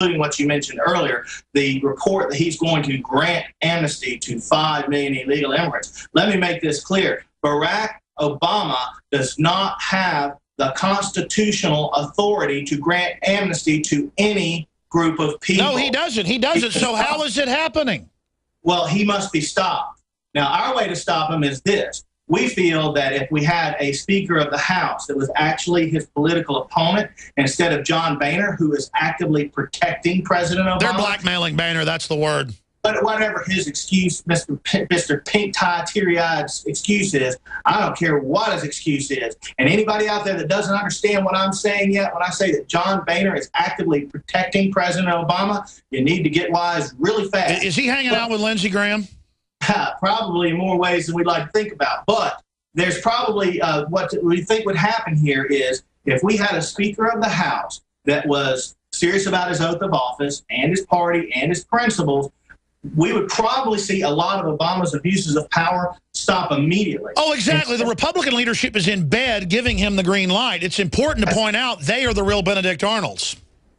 including what you mentioned earlier, the report that he's going to grant amnesty to 5 million illegal immigrants. Let me make this clear. Barack Obama does not have the constitutional authority to grant amnesty to any group of people. No, he doesn't. He doesn't. So how is it happening? Well, he must be stopped. Now, our way to stop him is this. We feel that if we had a Speaker of the House that was actually his political opponent, instead of John Boehner, who is actively protecting President Obama. They're blackmailing Boehner, that's the word. But whatever his excuse, Mr. Pink Tie, teary-eyed excuse is, I don't care what his excuse is. And anybody out there that doesn't understand what I'm saying yet, when I say that John Boehner is actively protecting President Obama, you need to get wise really fast. Is he hanging out with Lindsey Graham? Probably in more ways than we'd like to think about. But there's probably what we think would happen here is if we had a Speaker of the House that was serious about his oath of office and his party and his principles, we would probably see a lot of Obama's abuses of power stop immediately. Oh, exactly. The Republican leadership is in bed giving him the green light. It's important to point out they are the real Benedict Arnolds.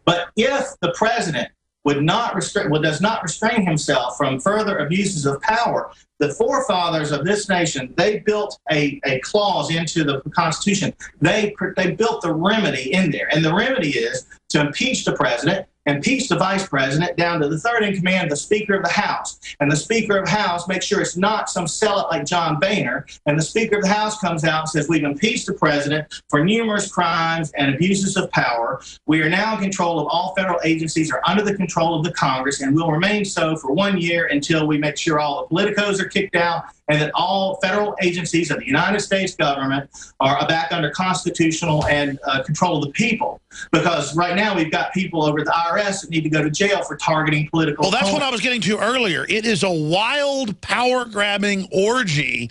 But if the president does not restrain himself from further abuses of power, the forefathers of this nation, they built a clause into the Constitution. They built the remedy in there. And the remedy is to impeach the president, impeach the vice president, down to the third in command, the Speaker of the House. And the Speaker of the House makes sure it's not some zealot like John Boehner. And the Speaker of the House comes out and says, we've impeached the president for numerous crimes and abuses of power. We are now in control of all federal agencies, are under the control of the Congress, and will remain so for 1 year until we make sure all the politicos are kicked out and that all federal agencies of the United States government are back under constitutional and control of the people. Because right now we've got people over at the IRS that need to go to jail for targeting political Well, that's opponents. what I was getting to earlier. It is a wild, power-grabbing orgy,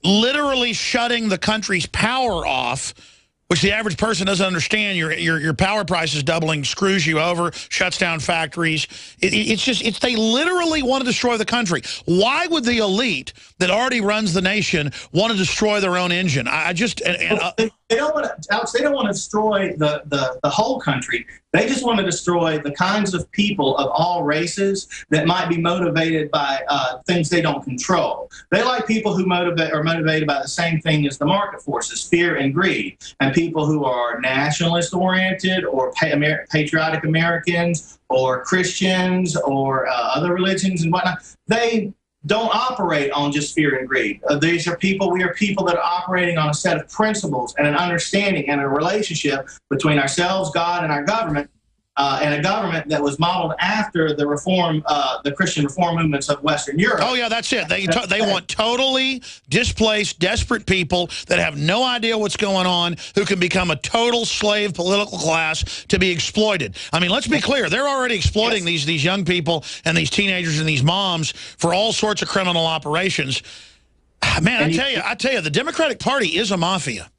literally shutting the country's power off, which the average person doesn't understand. Your power price is doubling, screws you over, shuts down factories. They literally want to destroy the country. Why would the elite that already runs the nation want to destroy their own engine? They don't want to, Alex, they don't want to destroy the whole country. They just want to destroy the kinds of people of all races that might be motivated by things they don't control. They like people who are motivated by the same thing as the market forces, fear and greed, and people who are nationalist-oriented or patriotic Americans or Christians or other religions and whatnot. They don't operate on just fear and greed. We are people that are operating on a set of principles and an understanding and a relationship between ourselves, God, and our government, and a government that was modeled after the Christian reform movements of Western Europe. Oh, yeah, that's it. They want totally displaced, desperate people that have no idea what's going on, who can become a total slave political class to be exploited. I mean, let's be clear. They're already exploiting these young people and these teenagers and these moms for all sorts of criminal operations. Man, I tell you, the Democratic Party is a mafia.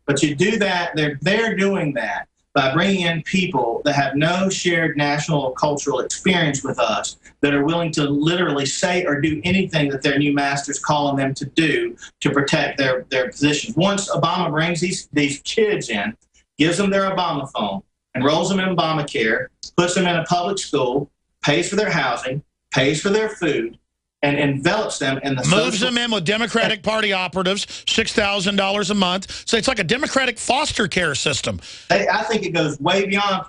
But you do that, they're doing that by bringing in people that have no shared national or cultural experience with us, that are willing to literally say or do anything that their new masters call on them to do to protect their positions. Once Obama brings these kids in, gives them their Obama phone, enrolls them in Obamacare, puts them in a public school, pays for their housing, pays for their food, and envelops them in the moves them in with Democratic Party operatives, $6,000 a month. So it's like a Democratic foster care system. I think it goes way beyond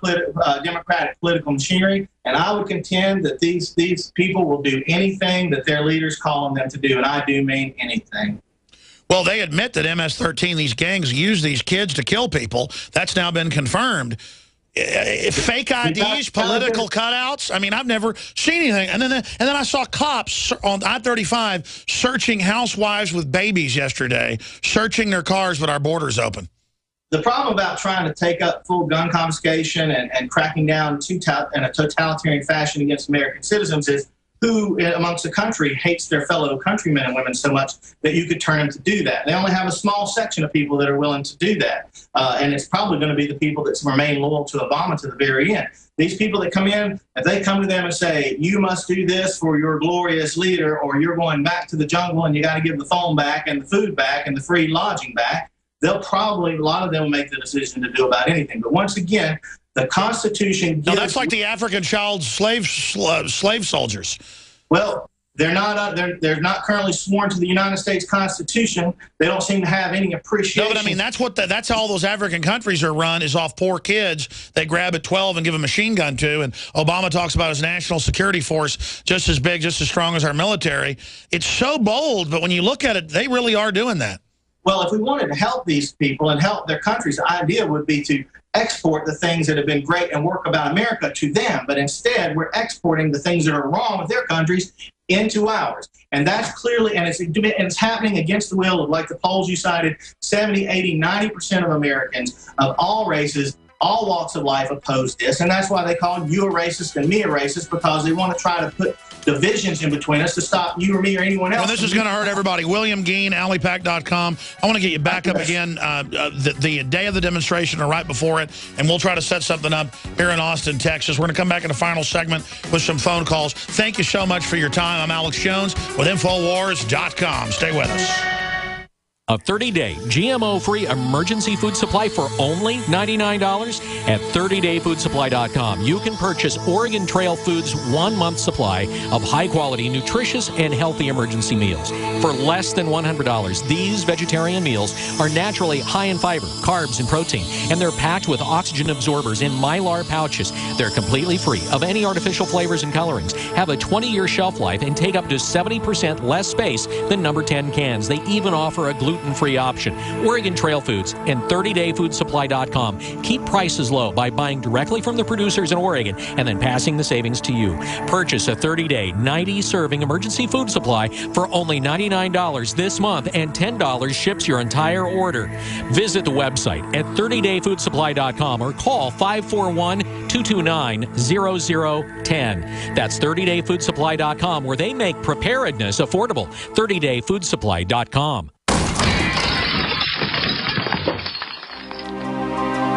Democratic political machinery, and I would contend that these people will do anything that their leaders call on them to do, and I do mean anything. Well, they admit that MS-13, these gangs use these kids to kill people. That's now been confirmed. Fake IDs, political cutouts. I mean, I've never seen anything. And then I saw cops on I-35 searching housewives with babies yesterday, searching their cars with our borders open. The problem about trying to take up full gun confiscation and cracking down in a totalitarian fashion against American citizens is who amongst the country hates their fellow countrymen and women so much that you could turn them to do that. They only have a small section of people that are willing to do that. And it's probably going to be the people that remain loyal to Obama to the very end. These people that come in, if they come to them and say, you must do this for your glorious leader, or you're going back to the jungle and you got to give the phone back and the food back and the free lodging back, a lot of them will make the decision to do about anything. But once again, The Constitution gives... No, that's like the African child slave soldiers. Well, they're not currently sworn to the United States Constitution. They don't seem to have any appreciation. No, but I mean, that's how all those African countries are run, is off poor kids they grab at 12 and give a machine gun to. And Obama talks about his national security force, just as big, just as strong as our military. It's so bold, but when you look at it, they really are doing that. Well, if we wanted to help these people and help their countries, the idea would be to export the things that have been great and work about America to them. But instead, we're exporting the things that are wrong with their countries into ours. And that's clearly, and it's happening against the will of, like the polls you cited, 70, 80, 90% of Americans of all races, all walks of life oppose this. And that's why they call you a racist and me a racist, because they want to try to put divisions in between us to stop you or me or anyone else. Well, this is going to hurt everybody. William Geen, AlleyPack.com. I want to get you back up again the day of the demonstration or right before it, and we'll try to set something up here in Austin, Texas. We're going to come back in the final segment with some phone calls. Thank you so much for your time. I'm Alex Jones with Infowars.com. Stay with us. A 30-day GMO-free emergency food supply for only $99 at 30dayfoodsupply.com. You can purchase Oregon Trail Foods' 1-month supply of high-quality, nutritious, and healthy emergency meals. For less than $100, these vegetarian meals are naturally high in fiber, carbs, and protein, and they're packed with oxygen absorbers in Mylar pouches. They're completely free of any artificial flavors and colorings, have a 20-year shelf life, and take up to 70% less space than number 10 cans. They even offer a gluten-free option. Oregon Trail Foods and 30dayfoodsupply.com keep prices low by buying directly from the producers in Oregon and then passing the savings to you. Purchase a 30-day, 90-serving emergency food supply for only $99 this month, and $10 ships your entire order. Visit the website at 30dayfoodsupply.com or call 541-229-0010. That's 30dayfoodsupply.com, where they make preparedness affordable. 30dayfoodsupply.com.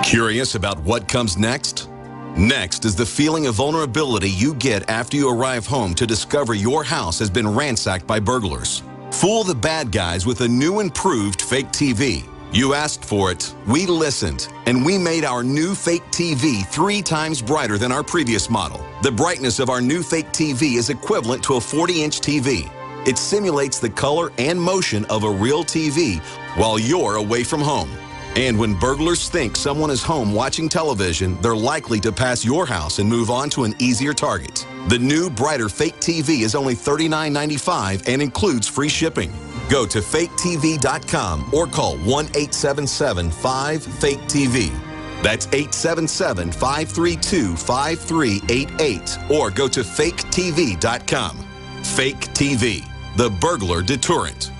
Curious about what comes next? Next is the feeling of vulnerability you get after you arrive home to discover your house has been ransacked by burglars. Fool the bad guys with a new improved fake TV. You asked for it, we listened, and we made our new fake TV 3 times brighter than our previous model. The brightness of our new fake TV is equivalent to a 40-inch TV. It simulates the color and motion of a real TV while you're away from home. And when burglars think someone is home watching television, they're likely to pass your house and move on to an easier target. The new, brighter fake TV is only $39.95 and includes free shipping. Go to faketv.com or call 1-877-5-FAKE-TV. That's 877-532-5388. Or go to faketv.com. Fake TV, the burglar deterrent.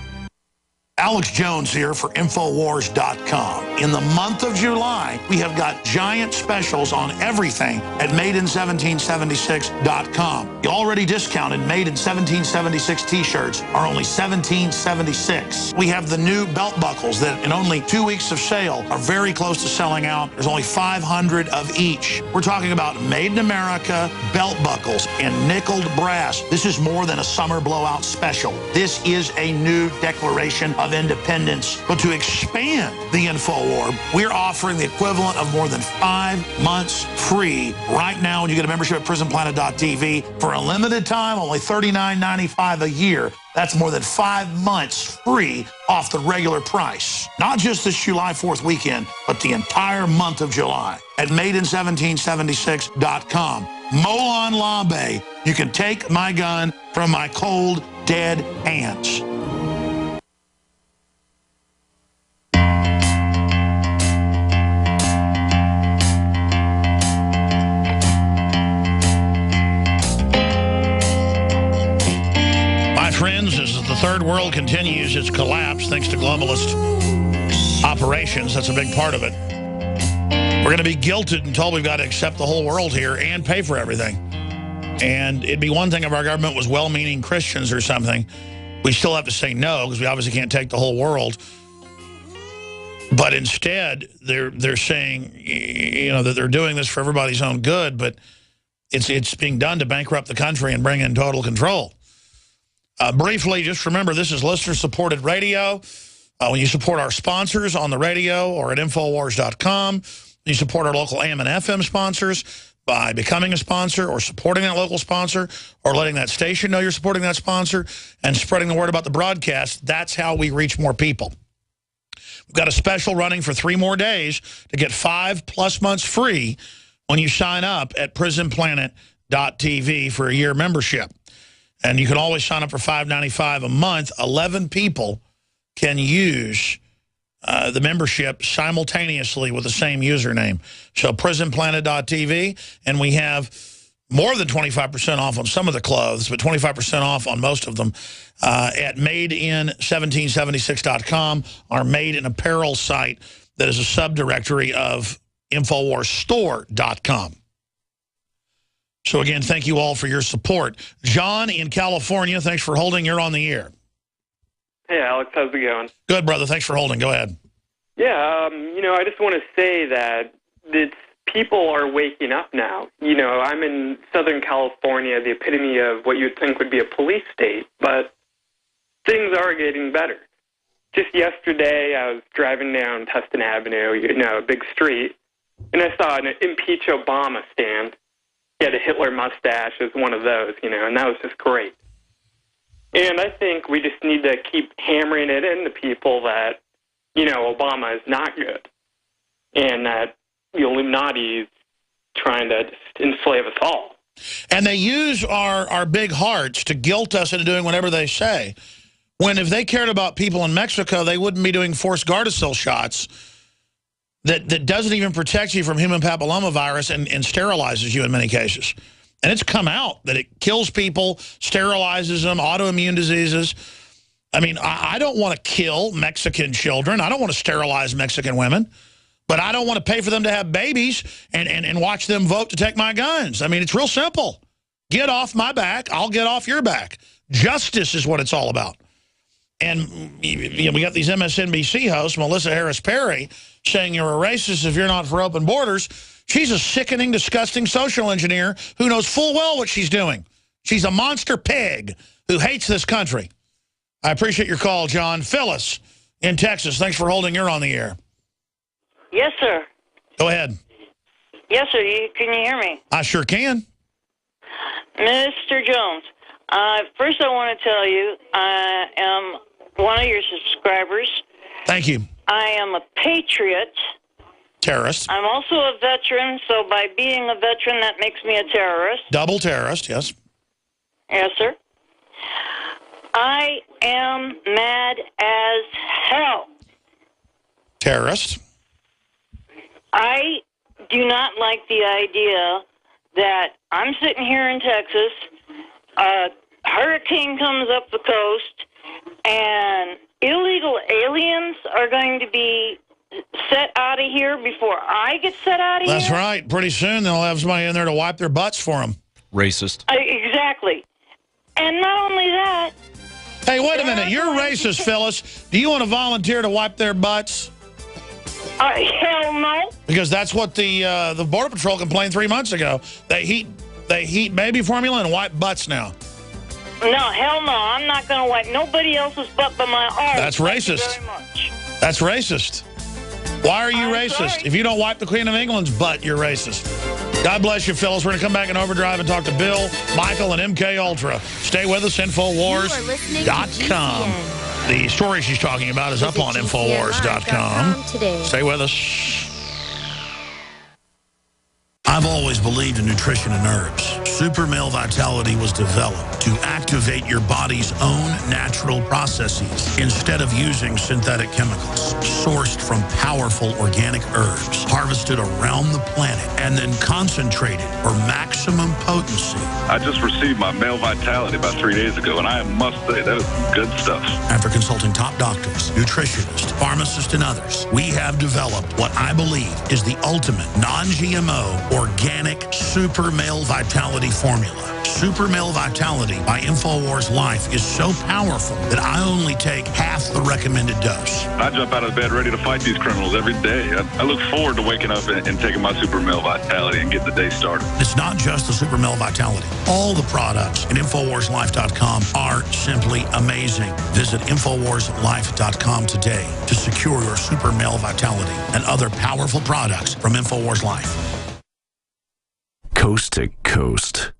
Alex Jones here for Infowars.com. In the month of July, we have got giant specials on everything at MadeIn1776.com. The already discounted Made in 1776 t-shirts are only $17.76. We have the new belt buckles that in only 2 weeks of sale are very close to selling out. There's only 500 of each. We're talking about Made in America belt buckles in nickeled brass. This is more than a summer blowout special. This is a new declaration of independence. But to expand the InfoWar, we're offering the equivalent of more than 5 months free right now when you get a membership at PrisonPlanet.tv. For a limited time, only $39.95 a year. That's more than 5 months free off the regular price. Not just this July 4th weekend, but the entire month of July at MadeIn1776.com. Molon Labe, you can take my gun from my cold, dead hands. Friends, as the third world continues its collapse thanks to globalist operations, that's a big part of it. We're going to be guilted and told we've got to accept the whole world here and pay for everything. And it'd be one thing if our government was well-meaning Christians or something. We still have to say no because we obviously can't take the whole world. But instead, they're saying, you know, that they're doing this for everybody's own good, but it's being done to bankrupt the country and bring in total control. Briefly, just remember, this is listener-supported radio. When you support our sponsors on the radio or at Infowars.com, You support our local AM and FM sponsors by becoming a sponsor or supporting that local sponsor or letting that station know you're supporting that sponsor and spreading the word about the broadcast. That's how we reach more people. We've got a special running for 3 more days to get 5+ months free when you sign up at prisonplanet.tv for a year membership. And you can always sign up for $5.95 a month. 11 people can use the membership simultaneously with the same username. So prisonplanet.tv, and we have more than 25% off on some of the clothes, but 25% off on most of them at madein1776.com, our Made in Apparel site that is a subdirectory of InfoWarsStore.com. So again, thank you all for your support. John in California, thanks for holding. You're on the air. Hey, Alex, how's it going? Good, brother. Thanks for holding. Go ahead. Yeah, I just want to say that people are waking up now. I'm in Southern California, the epitome of what you'd think would be a police state, but things are getting better. Just yesterday, I was driving down Tustin Avenue, a big street, and I saw an Impeach Obama stand. He had a Hitler mustache as one of those, and that was just great. And I think we just need to keep hammering it into people that, Obama is not good, and that the Illuminati is trying to just enslave us all. And they use our big hearts to guilt us into doing whatever they say. When if they cared about people in Mexico, they wouldn't be doing forced Gardasil shots that doesn't even protect you from human papillomavirus and sterilizes you in many cases. And it's come out that it kills people, sterilizes them, autoimmune diseases. I mean, I don't want to kill Mexican children. I don't want to sterilize Mexican women. But I don't want to pay for them to have babies and watch them vote to take my guns. I mean, it's real simple. Get off my back. I'll get off your back. Justice is what it's all about. And we got these MSNBC hosts, Melissa Harris Perry, saying you're a racist if you're not for open borders. She's a sickening, disgusting social engineer who knows full well what she's doing. She's a monster pig who hates this country. I appreciate your call, John. Phyllis in Texas, thanks for holding. You're on the air. Yes, sir. Go ahead. Yes, sir. Can you hear me? I sure can. Mr. Jones, first I want to tell you I am one of your subscribers. Thank you. I am a patriot. Terrorist. I'm also a veteran, so by being a veteran, that makes me a terrorist. Double terrorist, yes. Yes, sir. I am mad as hell. Terrorist. I do not like the idea that I'm sitting here in Texas, a hurricane comes up the coast, and illegal aliens are going to be set out of here before I get set out of here? That's right. Pretty soon they'll have somebody in there to wipe their butts for them. Racist. Exactly. And not only that... Hey, wait a minute. You're racist, Phyllis. Do you want to volunteer to wipe their butts? Hell no. Because that's what the Border Patrol complained 3 months ago. They heat baby formula and wipe butts now. No, hell no. I'm not going to wipe nobody else's butt but my own. That's racist. Thank you very much. That's racist. Why are you racist? Sorry. If you don't wipe the Queen of England's butt, you're racist. God bless you, Phyllis. We're going to come back in Overdrive and talk to Bill, Michael, and MK Ultra. Stay with us, Infowars.com. The story she's talking about is up on Infowars.com. Stay with us. I've always believed in nutrition and herbs. Super Male Vitality was developed to activate your body's own natural processes instead of using synthetic chemicals. Sourced from powerful organic herbs, harvested around the planet, and then concentrated for maximum potency. I just received my Male Vitality about 3 days ago, and I must say, that is good stuff. After consulting top doctors, nutritionists, pharmacists, and others, we have developed what I believe is the ultimate non-GMO organic Super Male Vitality Vitality formula. Super Male Vitality by InfoWars Life is so powerful that I only take half the recommended dose. I jump out of bed ready to fight these criminals every day. I look forward to waking up and taking my Super Male Vitality and getting the day started. It's not just the Super Male Vitality. All the products at InfoWarsLife.com are simply amazing. Visit InfoWarsLife.com today to secure your Super Male Vitality and other powerful products from InfoWars Life. Coast to coast.